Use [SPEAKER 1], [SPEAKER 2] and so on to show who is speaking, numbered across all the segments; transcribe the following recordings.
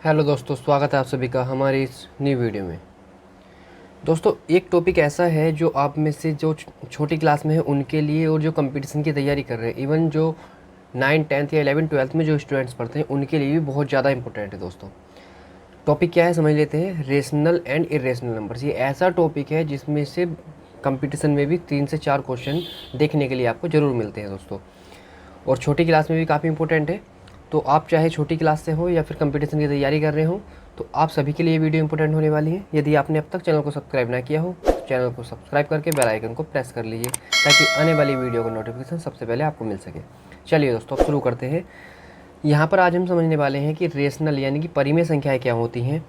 [SPEAKER 1] Hello दोस्तों, स्वागत है आप सभी का हमारी इस न्यू वीडियो में। दोस्तों, एक टॉपिक ऐसा है जो आप में से जो छोटी क्लास में है उनके लिए और जो कंपटीशन की तैयारी कर रहे हैं, इवन जो 9 10th या 11 12th में जो स्टूडेंट्स पढ़ते हैं उनके लिए भी बहुत ज़्यादा इंपॉर्टेंट है। दोस्तों, टॉपिक क्या है समझ लेते हैं। Rational and irrational numbers. ये ऐसा टॉपिक है जिसमें से कंपटीशन में भी 3 से 4 क्वेश्चन देखने के लिए आपको ज़रूर मिलते हैं दोस्तों, और छोटी क्लास में भी काफ़ी इंपॉर्टेंट है। तो आप चाहे छोटी क्लास से हो या फिर कंपटीशन की तैयारी कर रहे हो, तो आप सभी के लिए वीडियो इंपॉर्टेंट होने वाली है। यदि आपने अब तक चैनल को सब्सक्राइब ना किया हो तो चैनल को सब्सक्राइब करके बेल आइकन को प्रेस कर लीजिए, ताकि आने वाली वीडियो का नोटिफिकेशन सबसे पहले आपको मिल सके। चलिए दोस्तों, अब शुरू करते हैं। यहाँ पर आज हम समझने वाले हैं कि रेशनल यानी कि परिमेय संख्याएँ क्या होती हैं।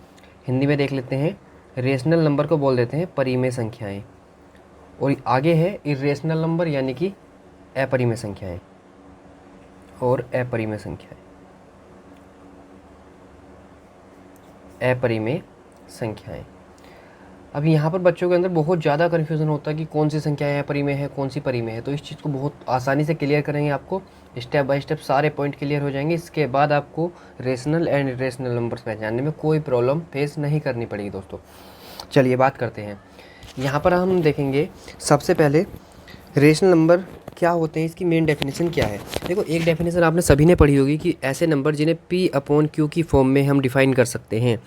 [SPEAKER 1] हिंदी में देख लेते हैं। रेशनल नंबर को बोल देते हैं परिमेय संख्याएँ, और आगे है इरेशनल नंबर यानी कि अपरिमेय संख्याएँ और अपरिमेय संख्याएँ। अपरिमेय संख्याएँ। अब यहाँ पर बच्चों के अंदर बहुत ज़्यादा कन्फ्यूज़न होता है कि कौन सी संख्याएँ अपरिमेय है, कौन सी परिमेय है। तो इस चीज़ को बहुत आसानी से क्लियर करेंगे। आपको स्टेप बाय स्टेप सारे पॉइंट क्लियर हो जाएंगे। इसके बाद आपको रेशनल एंड इरेशनल नंबर्स पहचानने में कोई प्रॉब्लम फेस नहीं करनी पड़ेगी। दोस्तों, चलिए बात करते हैं। यहाँ पर हम देखेंगे सबसे पहले रेशनल नंबर क्या होते हैं, इसकी मेन डेफिनेशन क्या है। देखो, एक डेफिनेशन आपने सभी ने पढ़ी होगी कि ऐसे नंबर जिन्हें P/Q की फॉर्म में हम डिफ़ाइन कर सकते हैं।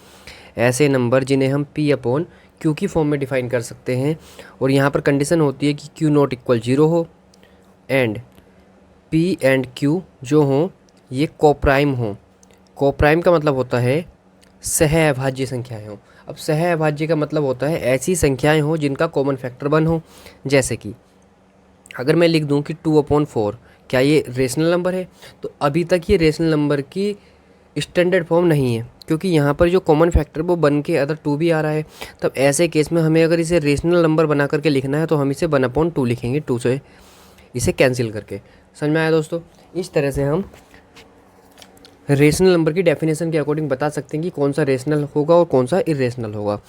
[SPEAKER 1] ऐसे नंबर जिन्हें हम P/Q की फॉर्म में डिफ़ाइन कर सकते हैं, और यहाँ पर कंडीशन होती है कि Q ≠ 0 हो एंड P एंड Q जो हों ये कोप्राइम हों। कोप्राइम का मतलब होता है सहअभाज्य संख्याएँ हों। अब सहअभाज्य का मतलब होता है ऐसी संख्याएँ हों जिनका कॉमन फैक्टर 1 हो। जैसे कि अगर मैं लिख दूं कि 2/4, क्या ये रेशनल नंबर है? तो अभी तक ये रेशनल नंबर की स्टैंडर्ड फॉर्म नहीं है, क्योंकि यहाँ पर जो कॉमन फैक्टर वो बन के अदर 2 भी आ रहा है। तब ऐसे केस में हमें अगर इसे रेशनल नंबर बना करके लिखना है तो हम इसे 1/2 लिखेंगे, 2 से इसे कैंसिल करके। समझ में आया दोस्तों? इस तरह से हम रेशनल नंबर की डेफिनेशन के अकॉर्डिंग बता सकते हैं कि कौन सा रेशनल होगा और कौन सा इरेशनल होगा।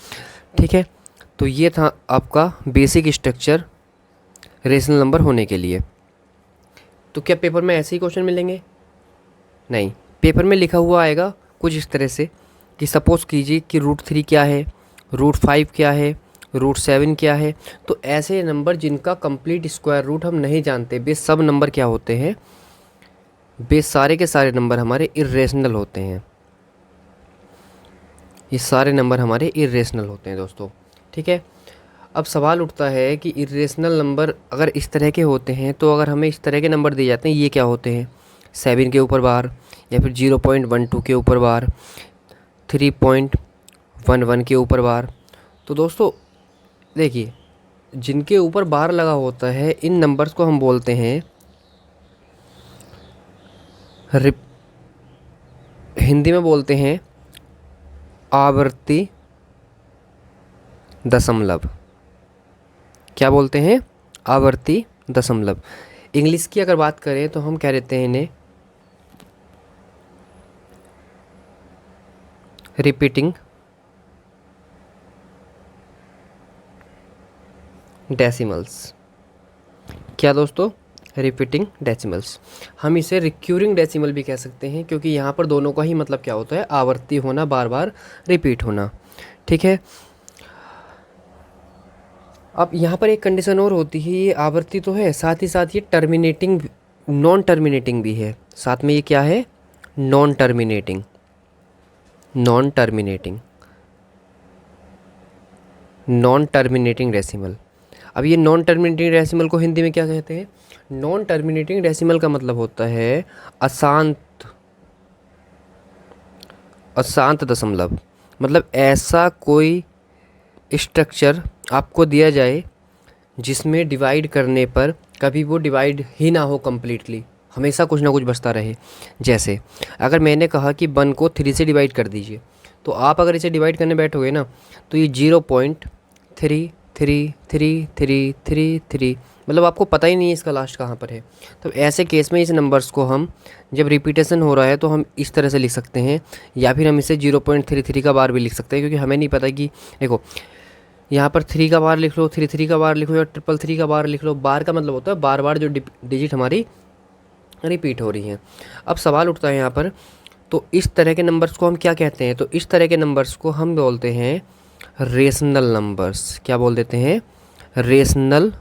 [SPEAKER 1] ठीक है, तो ये था आपका बेसिक स्ट्रक्चर रेशनल नंबर होने के लिए। तो क्या पेपर में ऐसे ही क्वेश्चन मिलेंगे? नहीं, पेपर में लिखा हुआ आएगा कुछ इस तरह से कि सपोज़ कीजिए कि √3 क्या है, √5 क्या है, √7 क्या है। तो ऐसे नंबर जिनका कंप्लीट स्क्वायर रूट हम नहीं जानते, वे सब नंबर क्या होते हैं? वे सारे के सारे नंबर हमारे इरेशनल होते हैं। ये सारे नंबर हमारे इरेशनल होते हैं दोस्तों। ठीक है, अब सवाल उठता है कि इरेशनल नंबर अगर इस तरह के होते हैं, तो अगर हमें इस तरह के नंबर दिए जाते हैं, ये क्या होते हैं? 7 के ऊपर बार, या फिर 0.12 के ऊपर बार, 3.11 के ऊपर बार। तो दोस्तों देखिए, जिनके ऊपर बार लगा होता है इन नंबर्स को हम बोलते हैं हिंदी में बोलते हैं आवर्ती दशमलव। क्या बोलते हैं? आवर्ती दशमलव। इंग्लिश की अगर बात करें तो हम कह देते हैं इन्हें रिपीटिंग डेसिमल्स। क्या दोस्तों? Repeating decimals. हम इसे रिक्यूरिंग डेसिमल भी कह सकते हैं, क्योंकि यहाँ पर दोनों का ही मतलब क्या होता है? आवर्ती होना, बार बार रिपीट होना। ठीक है, अब यहाँ पर एक कंडीशन और होती है। ये आवर्ती तो है, साथ ही साथ ये टर्मिनेटिंग, नॉन टर्मिनेटिंग भी है। साथ में ये क्या है? Non terminating. Non terminating, non terminating decimal. अब ये नॉन टर्मिनेटिंग डेसिमल को हिंदी में क्या कहते हैं? नॉन टर्मिनेटिंग डेसिमल का मतलब होता है अशांत, अशांत दशमलव। मतलब ऐसा कोई स्ट्रक्चर आपको दिया जाए जिसमें डिवाइड करने पर कभी वो डिवाइड ही ना हो कम्प्लीटली, हमेशा कुछ ना कुछ बचता रहे। जैसे अगर मैंने कहा कि 1 को 3 से डिवाइड कर दीजिए, तो आप अगर इसे डिवाइड करने बैठोगे ना, तो ये 0.333333, मतलब आपको पता ही नहीं है इसका लास्ट कहाँ पर है। तो ऐसे केस में इस नंबर्स को हम जब रिपीटेशन हो रहा है तो हम इस तरह से लिख सकते हैं, या फिर हम इसे 0.33 का बार भी लिख सकते हैं, क्योंकि हमें नहीं पता कि देखो यहाँ पर 3 का बार लिख लो, 3 का बार लिख लो, या 333 का बार लिख लो। बार का मतलब होता है बार बार जो डिजिट हमारी रिपीट हो रही हैं। अब सवाल उठता है यहाँ पर तो इस तरह के नंबर्स को हम क्या कहते हैं? तो इस तरह के नंबर्स को हम बोलते हैं रेशनल नंबर्स। क्या बोल देते हैं? Rational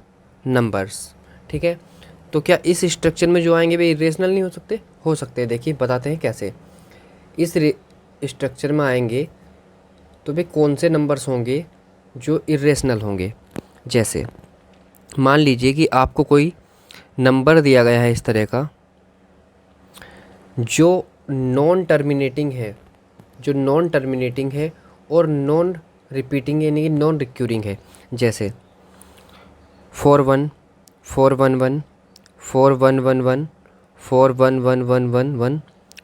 [SPEAKER 1] numbers. ठीक है, तो क्या इस स्ट्रक्चर में जो आएंगे वे इरेशनल नहीं हो सकते? हो सकते हैं। देखिए बताते हैं कैसे। इस स्ट्रक्चर में आएंगे तो वे कौन से नंबर्स होंगे जो इरेशनल होंगे? जैसे मान लीजिए कि आपको कोई नंबर दिया गया है इस तरह का जो नॉन टर्मिनेटिंग है, जो नॉन टर्मिनेटिंग है और नॉन रिपीटिंग यानी कि नॉन रिक्यूरिंग है। जैसे 41 411 4111 41111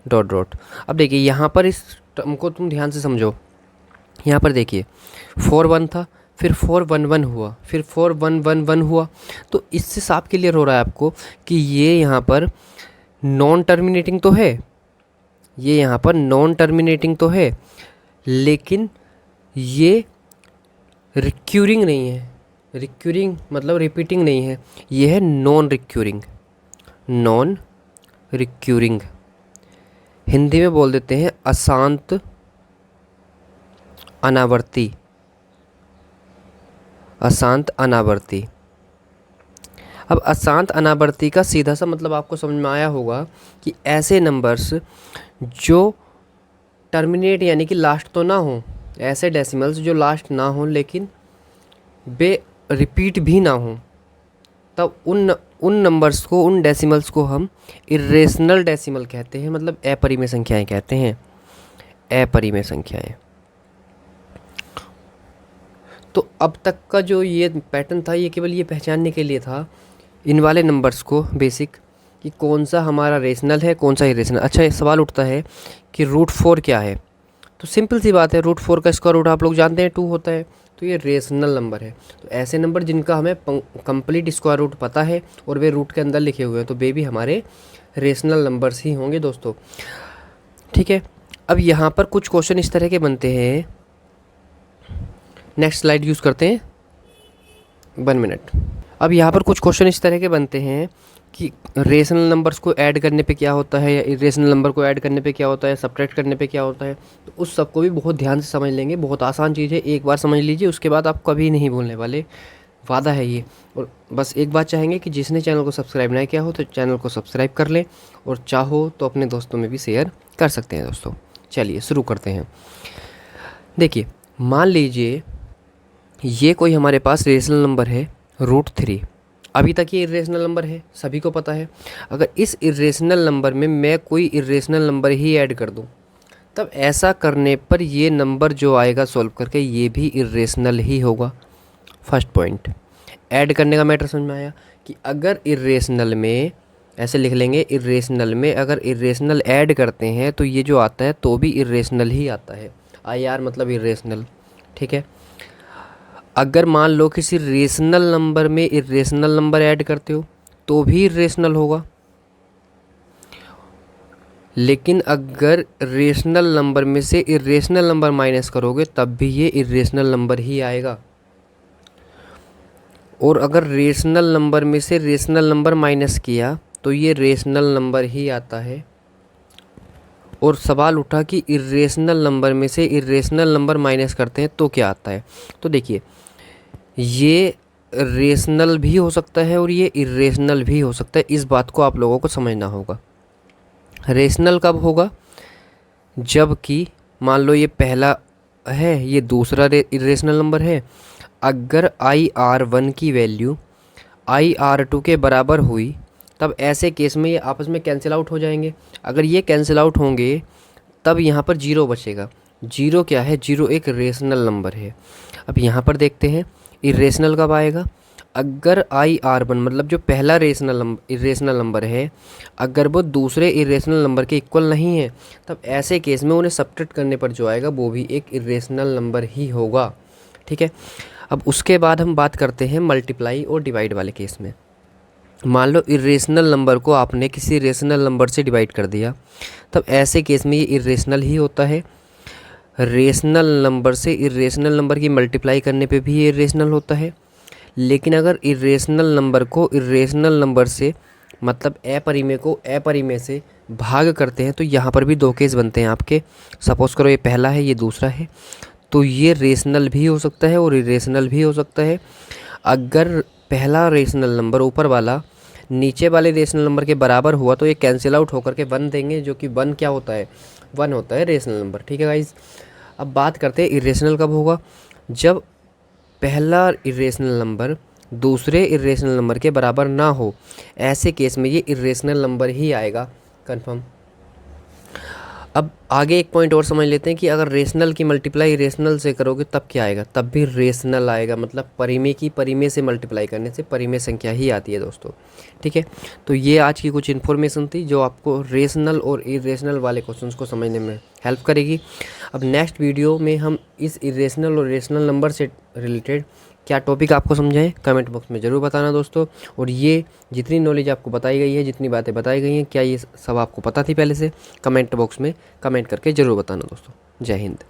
[SPEAKER 1] डॉट डॉट। अब देखिए यहाँ पर इस टर्म को तुम ध्यान से समझो। यहाँ पर देखिए 41 था, फिर 411 हुआ, फिर 4111 हुआ। तो इससे साफ क्लियर हो रहा है आपको कि ये यहाँ पर नॉन टर्मिनेटिंग तो है, ये यहाँ पर नॉन टर्मिनेटिंग तो है, लेकिन ये रिक्यूरिंग नहीं है। रिक्यूरिंग मतलब रिपीटिंग नहीं है, ये है non recurring. Non recurring Hindi में बोल देते हैं अशांत अनावर्ती। अशांत अनावर्ती। अब अशांत अनावर्ती का सीधा सा मतलब आपको समझ में आया होगा कि ऐसे नंबर्स जो टर्मिनेट यानी कि लास्ट तो ना हो, ऐसे डेसिमल्स जो लास्ट ना हो लेकिन वे रिपीट भी ना हो, तब उन नंबर्स को, उन डेसिमल्स को हम इरेशनल डेसिमल कहते हैं, मतलब अपरिमेय संख्याएं कहते हैं। अपरिमेय संख्याएं। तो अब तक का जो ये पैटर्न था ये केवल ये पहचानने के लिए था इन वाले नंबर्स को बेसिक, कि कौन सा हमारा रेशनल है कौन सा इरेशनल। अच्छा, एक सवाल उठता है कि √4 क्या है? तो सिंपल सी बात है, √4 का स्क्वायर रूट आप लोग जानते हैं 2 होता है, तो ये रेशनल नंबर है। तो ऐसे नंबर जिनका हमें कंप्लीट स्क्वायर रूट पता है और वे रूट के अंदर लिखे हुए हैं, तो वे भी हमारे रेशनल नंबर्स ही होंगे दोस्तों। ठीक है, अब यहाँ पर कुछ क्वेश्चन इस तरह के बनते हैं। नेक्स्ट स्लाइड यूज़ करते हैं, 1 मिनट। अब यहाँ पर कुछ क्वेश्चन इस तरह के बनते हैं कि रेशनल नंबर्स को ऐड करने पे क्या होता है, या इरेशनल नंबर को ऐड करने पे क्या होता है, सब्ट्रैक्ट करने पे क्या होता है। तो उस सब को भी बहुत ध्यान से समझ लेंगे। बहुत आसान चीज़ है, एक बार समझ लीजिए, उसके बाद आप कभी नहीं भूलने वाले, वादा है ये। और बस एक बात चाहेंगे कि जिसने चैनल को सब्सक्राइब नहीं किया हो तो चैनल को सब्सक्राइब कर लें, और चाहो तो अपने दोस्तों में भी शेयर कर सकते हैं दोस्तों। चलिए शुरू करते हैं। देखिए मान लीजिए ये कोई हमारे पास रेशनल नंबर है √3। अभी तक ये इरेशनल नंबर है, सभी को पता है। अगर इस इरेशनल नंबर में मैं कोई इरेशनल नंबर ही ऐड कर दूं, तब ऐसा करने पर ये नंबर जो आएगा सॉल्व करके ये भी इरेशनल ही होगा। फर्स्ट पॉइंट, ऐड करने का मैटर समझ में आया कि अगर इरेशनल में, ऐसे लिख लेंगे, इरेशनल में अगर इरेशनल ऐड करते हैं तो ये जो आता है तो भी इरेशनल ही आता है। IR मतलब इरेशनल। ठीक है, अगर मान लो किसी रेशनल नंबर में इरेशनल नंबर ऐड करते हो तो भी इरेशनल होगा, लेकिन अगर रेशनल नंबर में से इरेशनल नंबर माइनस करोगे तब भी ये इरेशनल नंबर ही आएगा। और अगर रेशनल नंबर में से रेशनल नंबर माइनस किया तो ये रेशनल नंबर ही आता है। और सवाल उठा कि इरेशनल नंबर में से इरेशनल नंबर माइनस करते हैं तो क्या आता है। तो देखिए ये रेशनल भी हो सकता है और ये इरेशनल भी हो सकता है। इस बात को आप लोगों को समझना होगा। रेशनल कब होगा? जबकि मान लो ये पहला है, ये दूसरा इरेशनल नंबर है। अगर IR1 की वैल्यू IR2 के बराबर हुई तब ऐसे केस में ये आपस में कैंसिल आउट हो जाएंगे। अगर ये कैंसिल आउट होंगे तब यहाँ पर 0 बचेगा। 0 क्या है? 0 एक रेशनल नंबर है। अब यहाँ पर देखते हैं इरेशनल कब आएगा। अगर IR1 मतलब जो पहला इरेशनल नंबर है, अगर वो दूसरे इरेशनल नंबर के इक्वल नहीं है, तब ऐसे केस में उन्हें सब्ट्रैक्ट करने पर जो आएगा वो भी एक इरेशनल नंबर ही होगा। ठीक है, अब उसके बाद हम बात करते हैं मल्टीप्लाई और डिवाइड वाले केस में। मान लो इरेशनल नंबर को आपने किसी रेशनल नंबर से डिवाइड कर दिया, तब ऐसे केस में ये इरेशनल ही होता है। रेशनल नंबर से इरेशनल नंबर की मल्टीप्लाई करने पे भी ये इरेशनल होता है। लेकिन अगर इरेशनल नंबर को इरेशनल नंबर से मतलब अपरिमेय को अपरिमेय से भाग करते हैं तो यहाँ पर भी 2 केस बनते हैं आपके। सपोज़ करो ये पहला है, ये दूसरा है, तो ये रेशनल भी हो सकता है और इरेशनल भी हो सकता है। अगर पहला रेशनल नंबर ऊपर वाला नीचे वाले रेशनल नंबर के बराबर हुआ तो ये कैंसिल आउट होकर के 1 देंगे, जो कि 1 क्या होता है, 1 होता है रेशनल नंबर। ठीक है गाइज, अब बात करते हैं इरेशनल कब होगा। जब पहला इरेशनल नंबर दूसरे इरेशनल नंबर के बराबर ना हो, ऐसे केस में ये इरेशनल नंबर ही आएगा कंफर्म। अब आगे एक पॉइंट और समझ लेते हैं कि अगर रेशनल की मल्टीप्लाई रेशनल से करोगे तब क्या आएगा, तब भी रेशनल आएगा। मतलब परिमेय की परिमेय से मल्टीप्लाई करने से परिमेय संख्या ही आती है दोस्तों। ठीक है, तो ये आज की कुछ इन्फॉर्मेशन थी जो आपको रेशनल और इरेशनल वाले क्वेश्चंस को समझने में हेल्प करेगी। अब नेक्स्ट वीडियो में हम इस इरेशनल और रेशनल नंबर से रिलेटेड क्या टॉपिक आपको समझाएं, कमेंट बॉक्स में ज़रूर बताना दोस्तों। और ये जितनी नॉलेज आपको बताई गई है, जितनी बातें बताई गई हैं, क्या ये सब आपको पता थी पहले से, कमेंट बॉक्स में कमेंट करके ज़रूर बताना दोस्तों। जय हिंद।